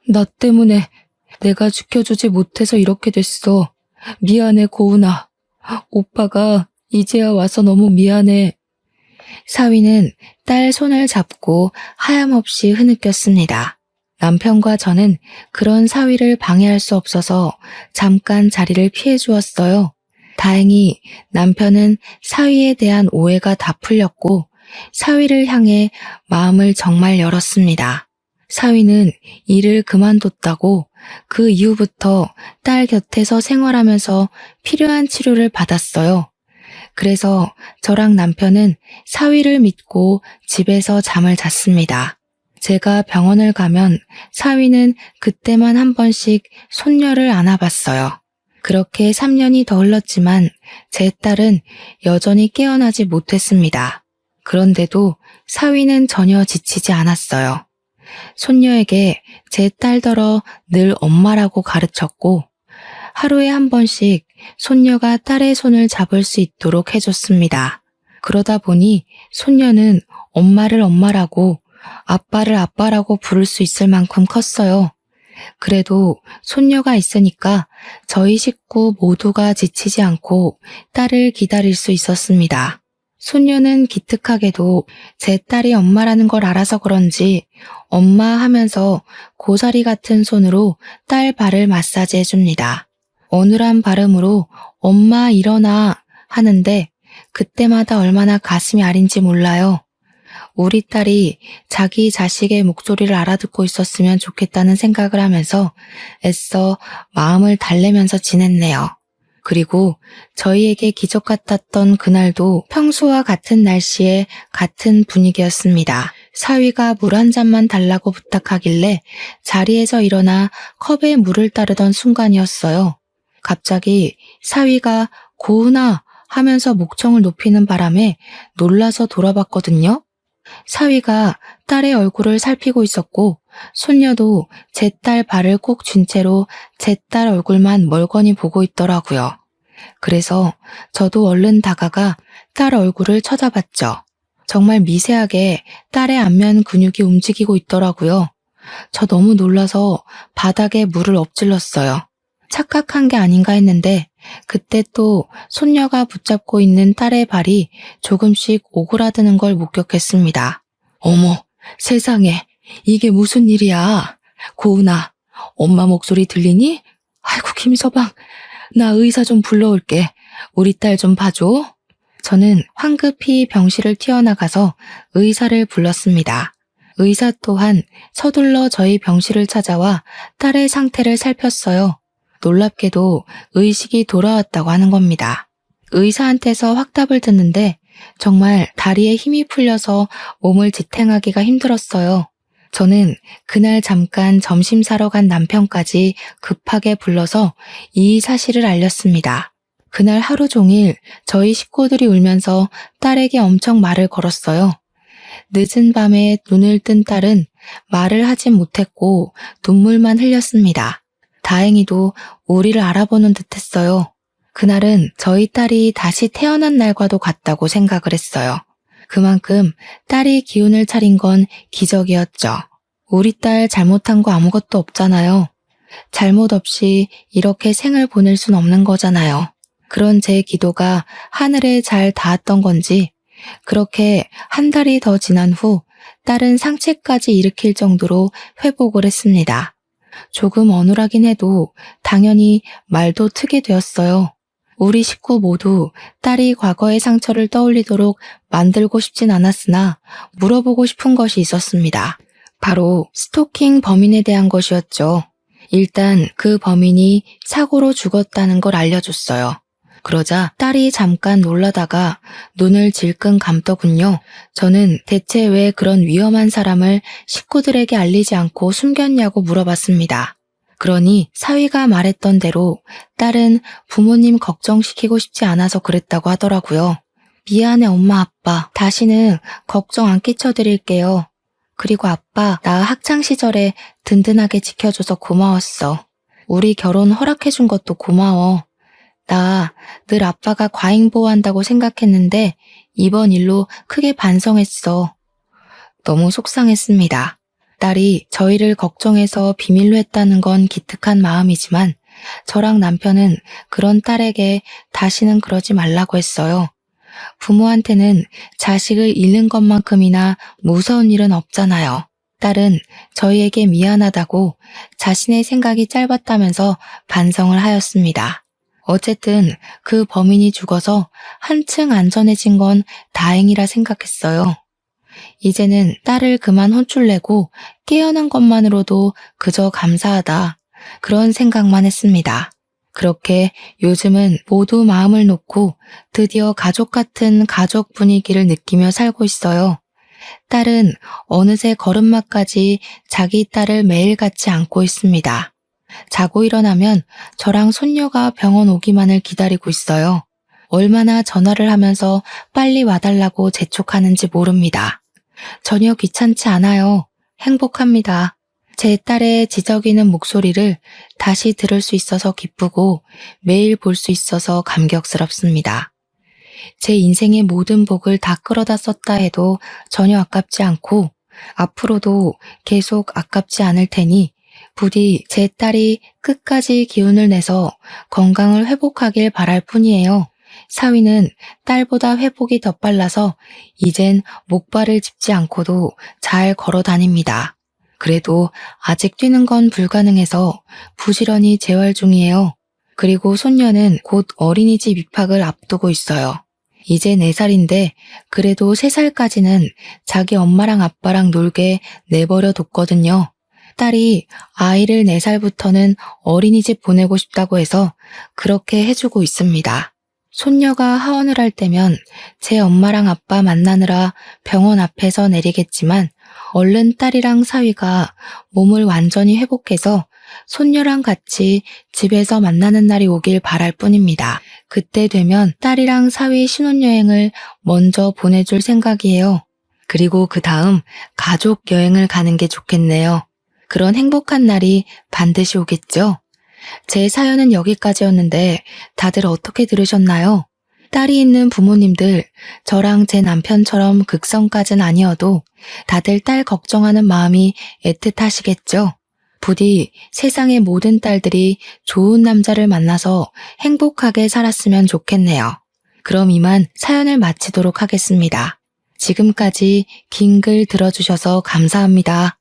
나 때문에 내가 지켜주지 못해서 이렇게 됐어. 미안해, 고은아. 오빠가 이제야 와서 너무 미안해. 사위는 딸 손을 잡고 하염없이 흐느꼈습니다. 남편과 저는 그런 사위를 방해할 수 없어서 잠깐 자리를 피해 주었어요. 다행히 남편은 사위에 대한 오해가 다 풀렸고 사위를 향해 마음을 정말 열었습니다. 사위는 일을 그만뒀다고 그 이후부터 딸 곁에서 생활하면서 필요한 치료를 받았어요. 그래서 저랑 남편은 사위를 믿고 집에서 잠을 잤습니다. 제가 병원을 가면 사위는 그때만 한 번씩 손녀를 안아봤어요. 그렇게 3년이 더 흘렀지만 제 딸은 여전히 깨어나지 못했습니다. 그런데도 사위는 전혀 지치지 않았어요. 손녀에게 제 딸더러 늘 엄마라고 가르쳤고 하루에 한 번씩 손녀가 딸의 손을 잡을 수 있도록 해줬습니다. 그러다 보니 손녀는 엄마를 엄마라고 아빠를 아빠라고 부를 수 있을 만큼 컸어요. 그래도 손녀가 있으니까 저희 식구 모두가 지치지 않고 딸을 기다릴 수 있었습니다. 손녀는 기특하게도 제 딸이 엄마라는 걸 알아서 그런지 엄마 하면서 고사리 같은 손으로 딸 발을 마사지 해줍니다. 어눌한 발음으로 엄마 일어나 하는데 그때마다 얼마나 가슴이 아린지 몰라요. 우리 딸이 자기 자식의 목소리를 알아듣고 있었으면 좋겠다는 생각을 하면서 애써 마음을 달래면서 지냈네요. 그리고 저희에게 기적 같았던 그날도 평소와 같은 날씨에 같은 분위기였습니다. 사위가 물 한 잔만 달라고 부탁하길래 자리에서 일어나 컵에 물을 따르던 순간이었어요. 갑자기 사위가 고은아 하면서 목청을 높이는 바람에 놀라서 돌아봤거든요. 사위가 딸의 얼굴을 살피고 있었고 손녀도 제 딸 발을 꼭 쥔 채로 제 딸 얼굴만 멀거니 보고 있더라고요. 그래서 저도 얼른 다가가 딸 얼굴을 쳐다봤죠. 정말 미세하게 딸의 안면 근육이 움직이고 있더라고요. 저 너무 놀라서 바닥에 물을 엎질렀어요. 착각한 게 아닌가 했는데 그때 또 손녀가 붙잡고 있는 딸의 발이 조금씩 오그라드는 걸 목격했습니다. 어머, 세상에, 이게 무슨 일이야? 고은아, 엄마 목소리 들리니? 아이고, 김서방, 나 의사 좀 불러올게. 우리 딸 좀 봐줘. 저는 황급히 병실을 튀어나가서 의사를 불렀습니다. 의사 또한 서둘러 저희 병실을 찾아와 딸의 상태를 살폈어요. 놀랍게도 의식이 돌아왔다고 하는 겁니다. 의사한테서 확답을 듣는데 정말 다리에 힘이 풀려서 몸을 지탱하기가 힘들었어요. 저는 그날 잠깐 점심 사러 간 남편까지 급하게 불러서 이 사실을 알렸습니다. 그날 하루 종일 저희 식구들이 울면서 딸에게 엄청 말을 걸었어요. 늦은 밤에 눈을 뜬 딸은 말을 하진 못했고 눈물만 흘렸습니다. 다행히도 우리를 알아보는 듯했어요. 그날은 저희 딸이 다시 태어난 날과도 같다고 생각을 했어요. 그만큼 딸이 기운을 차린 건 기적이었죠. 우리 딸 잘못한 거 아무것도 없잖아요. 잘못 없이 이렇게 생을 보낼 순 없는 거잖아요. 그런 제 기도가 하늘에 잘 닿았던 건지 그렇게 한 달이 더 지난 후 딸은 상체까지 일으킬 정도로 회복을 했습니다. 조금 어눌하긴 해도 당연히 말도 트게 되었어요. 우리 식구 모두 딸이 과거의 상처를 떠올리도록 만들고 싶진 않았으나 물어보고 싶은 것이 있었습니다. 바로 스토킹 범인에 대한 것이었죠. 일단 그 범인이 사고로 죽었다는 걸 알려줬어요. 그러자 딸이 잠깐 놀라다가 눈을 질끈 감더군요. 저는 대체 왜 그런 위험한 사람을 식구들에게 알리지 않고 숨겼냐고 물어봤습니다. 그러니 사위가 말했던 대로 딸은 부모님 걱정시키고 싶지 않아서 그랬다고 하더라고요. 미안해 엄마 아빠. 다시는 걱정 안 끼쳐드릴게요. 그리고 아빠, 나 학창시절에 든든하게 지켜줘서 고마웠어. 우리 결혼 허락해준 것도 고마워. 나 늘 아빠가 과잉보호한다고 생각했는데 이번 일로 크게 반성했어. 너무 속상했습니다. 딸이 저희를 걱정해서 비밀로 했다는 건 기특한 마음이지만 저랑 남편은 그런 딸에게 다시는 그러지 말라고 했어요. 부모한테는 자식을 잃는 것만큼이나 무서운 일은 없잖아요. 딸은 저희에게 미안하다고 자신의 생각이 짧았다면서 반성을 하였습니다. 어쨌든 그 범인이 죽어서 한층 안전해진 건 다행이라 생각했어요. 이제는 딸을 그만 혼쭐내고 깨어난 것만으로도 그저 감사하다. 그런 생각만 했습니다. 그렇게 요즘은 모두 마음을 놓고 드디어 가족 같은 가족 분위기를 느끼며 살고 있어요. 딸은 어느새 걸음마까지 자기 딸을 매일같이 안고 있습니다. 자고 일어나면 저랑 손녀가 병원 오기만을 기다리고 있어요. 얼마나 전화를 하면서 빨리 와달라고 재촉하는지 모릅니다. 전혀 귀찮지 않아요. 행복합니다. 제 딸의 지저귀는 목소리를 다시 들을 수 있어서 기쁘고 매일 볼 수 있어서 감격스럽습니다. 제 인생의 모든 복을 다 끌어다 썼다 해도 전혀 아깝지 않고 앞으로도 계속 아깝지 않을 테니 부디 제 딸이 끝까지 기운을 내서 건강을 회복하길 바랄 뿐이에요. 사위는 딸보다 회복이 더 빨라서 이젠 목발을 짚지 않고도 잘 걸어 다닙니다. 그래도 아직 뛰는 건 불가능해서 부지런히 재활 중이에요. 그리고 손녀는 곧 어린이집 입학을 앞두고 있어요. 이제 4살인데 그래도 3살까지는 자기 엄마랑 아빠랑 놀게 내버려 뒀거든요. 딸이 아이를 4살부터는 어린이집 보내고 싶다고 해서 그렇게 해주고 있습니다. 손녀가 하원을 할 때면 제 엄마랑 아빠 만나느라 병원 앞에서 내리겠지만 얼른 딸이랑 사위가 몸을 완전히 회복해서 손녀랑 같이 집에서 만나는 날이 오길 바랄 뿐입니다. 그때 되면 딸이랑 사위 신혼여행을 먼저 보내줄 생각이에요. 그리고 그 다음 가족 여행을 가는 게 좋겠네요. 그런 행복한 날이 반드시 오겠죠? 제 사연은 여기까지였는데 다들 어떻게 들으셨나요? 딸이 있는 부모님들, 저랑 제 남편처럼 극성까진 아니어도 다들 딸 걱정하는 마음이 애틋하시겠죠? 부디 세상의 모든 딸들이 좋은 남자를 만나서 행복하게 살았으면 좋겠네요. 그럼 이만 사연을 마치도록 하겠습니다. 지금까지 긴 글 들어주셔서 감사합니다.